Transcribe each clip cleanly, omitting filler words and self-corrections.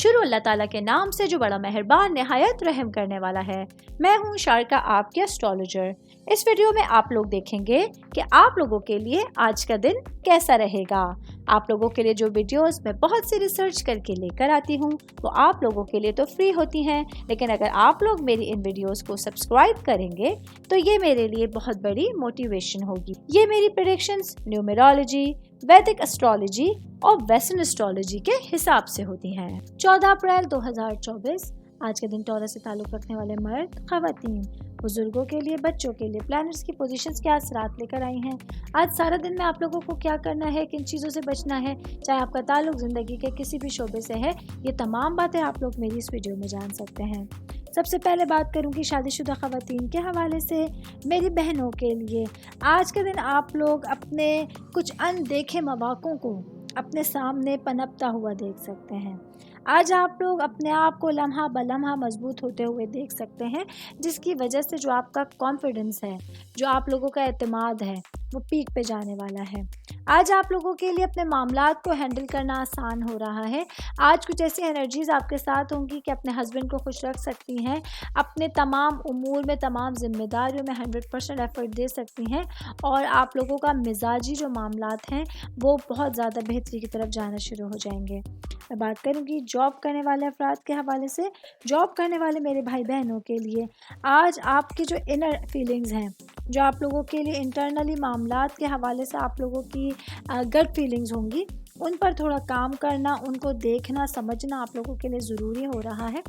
शुरू अल्लाह ताला के नाम से जो बड़ा मेहरबान निहायत रहम करने वाला है। मैं हूँ शारका, आपकी एस्ट्रोलॉजर। इस वीडियो में आप लोग देखेंगे कि आप लोगों के लिए आज का दिन कैसा रहेगा। आप लोगों के लिए जो वीडियोस मैं बहुत सी रिसर्च करके लेकर आती हूँ वो आप लोगों के लिए तो फ्री होती हैं, लेकिन अगर आप लोग मेरी इन वीडियोस को सब्सक्राइब करेंगे तो ये मेरे लिए बहुत बड़ी मोटिवेशन होगी। ये मेरी प्रेडिक्शंस न्यूमेरोलॉजी, वैदिक एस्ट्रोलॉजी और वेस्टर्न एस्ट्रोलॉजी के हिसाब से होती हैं। 14 अप्रैल 2024 आज के दिन टॉरस से ताल्लुक़ रखने वाले मर्द, ख़वातीन, बुजुर्गों के लिए, बच्चों के लिए प्लैनेट्स की पोजीशंस क्या असरात लेकर आई हैं। आज सारा दिन में आप लोगों को क्या करना है, किन चीज़ों से बचना है, चाहे आपका ताल्लुक़ ज़िंदगी के किसी भी शोबे से है, ये तमाम बातें आप लोग मेरी इस वीडियो में जान सकते हैं। सबसे पहले बात करूंगी शादीशुदा ख़वातीन के हवाले से। मेरी बहनों के लिए आज के दिन आप लोग अपने कुछ अनदेखे मौक़ों को अपने सामने पनपता हुआ देख सकते हैं। आज आप लोग अपने आप को लम्हा बलम्हा मजबूत होते हुए देख सकते हैं, जिसकी वजह से जो आपका कॉन्फिडेंस है, जो आप लोगों का एतमाद है, वो पीक पे जाने वाला है। आज आप लोगों के लिए अपने मामलात को हैंडल करना आसान हो रहा है। आज कुछ ऐसी एनर्जीज आपके साथ होंगी कि अपने हस्बैंड को खुश रख सकती हैं, अपने तमाम उमूर में, तमाम जिम्मेदारियों में 100% एफर्ट दे सकती हैं और आप लोगों का मिजाजी जो मामलात हैं वो बहुत ज़्यादा बेहतरी की तरफ जाना शुरू हो जाएंगे। मैं बात करूँगी जॉब करने वाले अफराद के हवाले से। जॉब करने वाले मेरे भाई बहनों के लिए आज आपकी जो इनर फीलिंग्स हैं, जो आप लोगों के लिए इंटरनली मामलात के हवाले से आप लोगों की गट फीलिंग्स होंगी, उन पर थोड़ा काम करना, उनको देखना समझना आप लोगों के लिए ज़रूरी हो रहा है।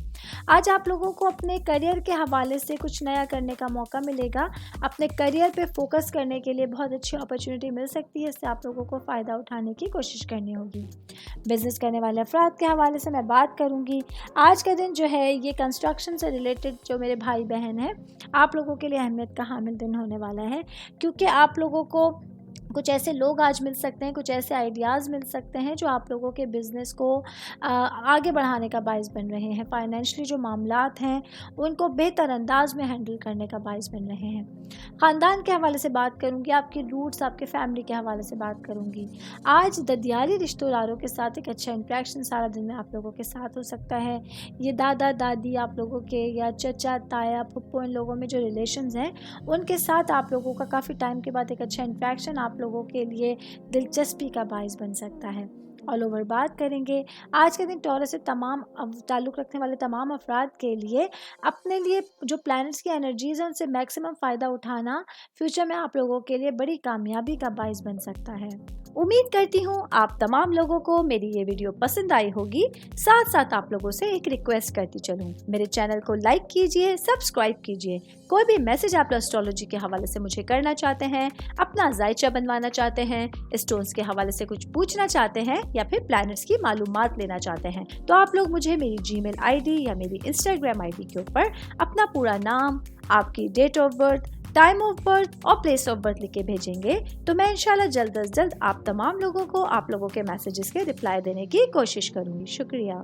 आज आप लोगों को अपने करियर के हवाले से कुछ नया करने का मौका मिलेगा। अपने करियर पे फोकस करने के लिए बहुत अच्छी अपॉर्चुनिटी मिल सकती है, इससे आप लोगों को फ़ायदा उठाने की कोशिश करनी होगी। बिज़नेस करने वाले अफराद के हवाले से मैं बात करूँगी। आज का दिन जो है ये कंस्ट्रक्शन से रिलेटेड जो मेरे भाई बहन हैं, आप लोगों के लिए अहमियत का हामिल दिन होने वाला है, क्योंकि आप लोगों को कुछ ऐसे लोग आज मिल सकते हैं, कुछ ऐसे आइडियाज़ मिल सकते हैं जो आप लोगों के बिज़नेस को आगे बढ़ाने का बाइस बन रहे हैं। फाइनेंशियली जो मामलात हैं उनको बेहतर अंदाज में हैंडल करने का बाइस बन रहे हैं। ख़ानदान के हवाले से बात करूंगी, आपके रूट्स, आपके फैमिली के हवाले से बात करूंगी। आज ददियारी रिश्तेदारों के साथ एक अच्छा इंटरेक्शन सारा दिन में आप लोगों के साथ हो सकता है। ये दादा दादी आप लोगों के या चचा ताया फुप्पो, इन लोगों में जो रिलेशंस हैं उनके साथ आप लोगों का काफ़ी टाइम के बाद एक अच्छा इंटरेक्शन आप लोगों के लिए दिलचस्पी का बाइस बन सकता है। ऑल ओवर बात करेंगे आज के दिन टॉरस से ताल्लुक़ रखने वाले तमाम अफराद के लिए अपने लिए जो प्लैनेट्स की एनर्जीज हैं उनसे मैक्सिमम फ़ायदा उठाना फ्यूचर में आप लोगों के लिए बड़ी कामयाबी का बाइस बन सकता है। उम्मीद करती हूँ आप तमाम लोगों को मेरी ये वीडियो पसंद आई होगी। साथ साथ आप लोगों से एक रिक्वेस्ट करती चलूँ, मेरे चैनल को लाइक कीजिए, सब्सक्राइब कीजिए। कोई भी मैसेज आप एस्ट्रोलॉजी के हवाले से मुझे करना चाहते हैं, अपना जायचा बनवाना चाहते हैं, स्टोन्स के हवाले से कुछ पूछना चाहते हैं या फिर प्लैनेट्स की मालूमात लेना चाहते हैं, तो आप लोग मुझे मेरी जीमेल आईडी या मेरी इंस्टाग्राम आईडी के ऊपर अपना पूरा नाम, आपकी date of birth, time of birth और प्लेस ऑफ बर्थ लिख के भेजेंगे तो मैं इंशाल्लाह जल्द अज जल्द आप तमाम लोगों को आप लोगों के मैसेजेस के रिप्लाई देने की कोशिश करूँगी। शुक्रिया।